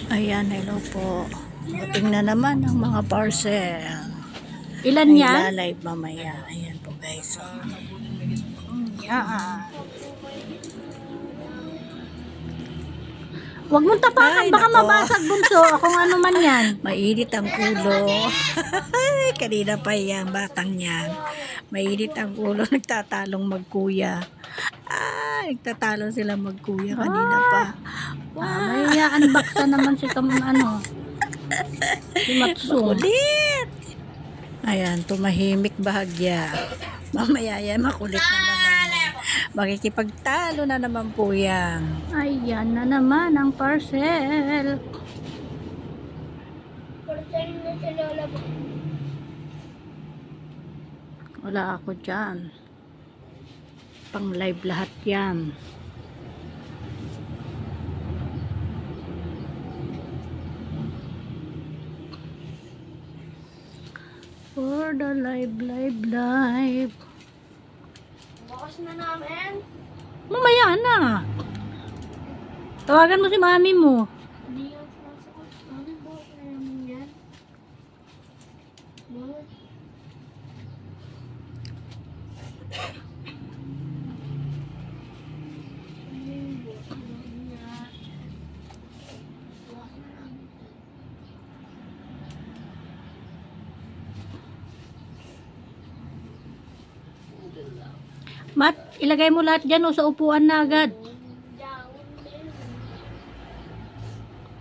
Ayan, hello po. Dating na naman ang mga parcel. Ilan Ay, yan? live mamaya. Ayan po guys. Yan. Huwag mong tapakan, Ay, baka nako. mabasag bunso. Kung ano man yan. Mainit ang ulo. Kanina pa yan, batang yan. Mainit ang ulo. Nagtatalong magkuya. Nagtatalong sila magkuya kanina pa. May unbox na naman si si Matsu. Makulit. Ayan, tumahimik bahagya. Mamaya yan, makulit na naman. Makikipagtalo na naman po yan. Ayan na naman ang parcel. Wala ako dyan. Pang live lahat yan. For the live. Bukas na namin. Mamaya na. Tawagan mo si mami mo. Hindi yan sumasagot. Mami, bukas na namin yan. Bakit? Mat, ilagay mo lahat dyan o sa upuan na agad.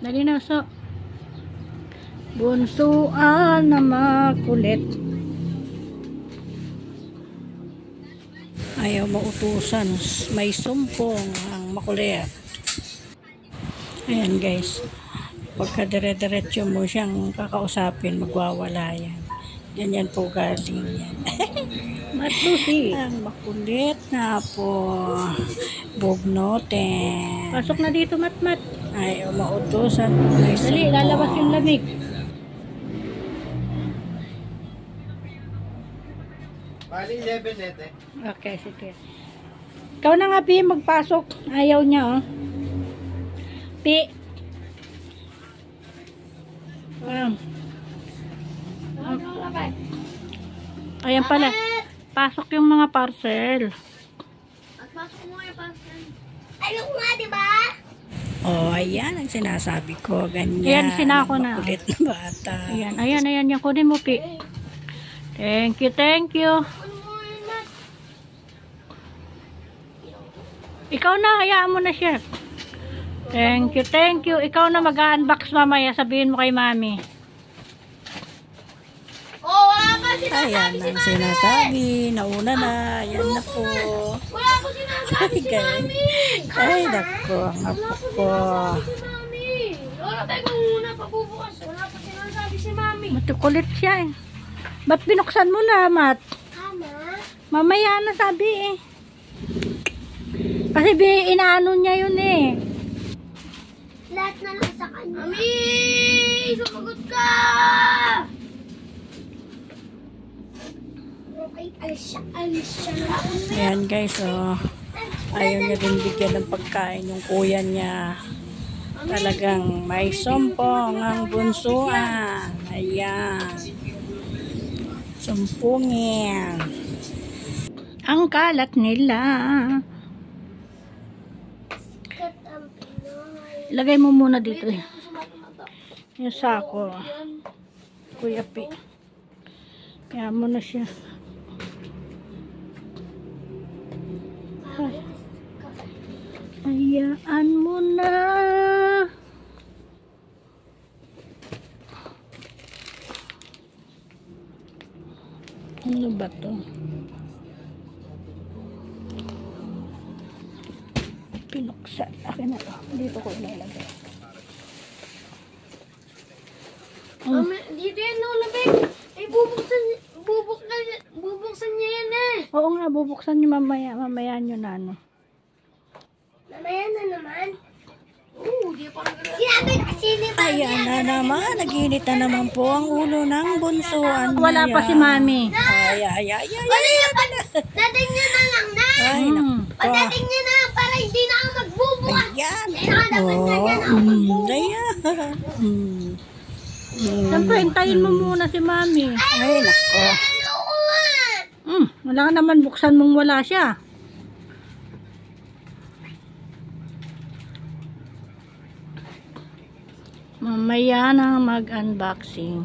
Dali na, so. Bunsuan na makulit. Ayaw mautusan. May sumpong ang makulit. Ayan guys. Pagka dire-diretso mo siyang kakausapin, magwawala yan. Ganyan po galing yan. Matlusi. Ang makulit na po. Bugnoten. Pasok na dito, Mat. Ayaw mautusan. May Dali, sumpong. lalabas yung lamig. Bali 11 nete. Okay, sige. Ikaw na nga, Pi, magpasok. Ayaw niya, oh. Pi. Ayan pala. Pasok yung mga parcel. At pasok mo yung pasok. Ayok nga, diba? Oh, ayan ang sinasabi ko. Ganyan. Ayan, sinako na. Makulit na bata. Ayan. Yan, kunin mo, Pi. Thank you. Ano mo yun, Mat? Ikaw na, hayaan mo na siya. Thank you. Ikaw na mag-unbox mamaya. Sabihin mo kay mami. Oh, wala pa sinasabi Ayan si ang Mami. sinasabi. Nauna na. Ayan na po. Wala pa sinasabi si Mami. Ay, nako. Ang Wala apo pa ko. sinasabi si Mami. Lola, teka muna. Pabubukas. Wala pa sinasabi si Mami. Matukulit siya eh. Ba't binuksan mo na, Mat? Tama. Mamaya na sabi eh. Kasi inaano niya yun eh. Lahat na lang sa kanya. Mami! Sumagot ka! Ay, alis siya. Ayan guys, oh. Ayaw niya din bigyan ng pagkain yung kuya niya. Talagang may sumpong ang bunsuan. Ayan. Sumpungin. Ang kalat nila. Kat ang Pinoy. Ilagay mo muna dito eh. Yung sako. Kuya Pi. Kaya mo na siya. Ay. Hayaan mo na. Ano ba to? Pinuksan. Akin na to. Dito ko ilalagay. Mami, dito yan, Lola, babe. Eh, bubuksan niya yan eh. Oo nga, bubuksan nyo mamaya. Mamaya nyo na ano. Mamaya na naman. Di pa rin. Sinabi kasi ni Mami. Ayan na naman. Naginit na naman po ang ulo ng bunsuan. Wala pa si Mami. Ay. Wala yung dating nyo na lang na. Ay, naku. Pagdating niya na para hindi na ako magbubukas. Ayan. Kailangan na yan ako magbubukas. Ayan. Siyempre, hintayin mo muna si mami. Ay, nako. Ano ko nga? Wala naman, buksan mong wala siya. Mamaya na mag-unboxing.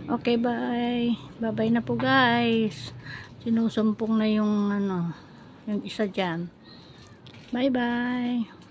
Okay, bye. Bye-bye na po, guys. Sinusumpong na yung yung isa dyan. Bye-bye.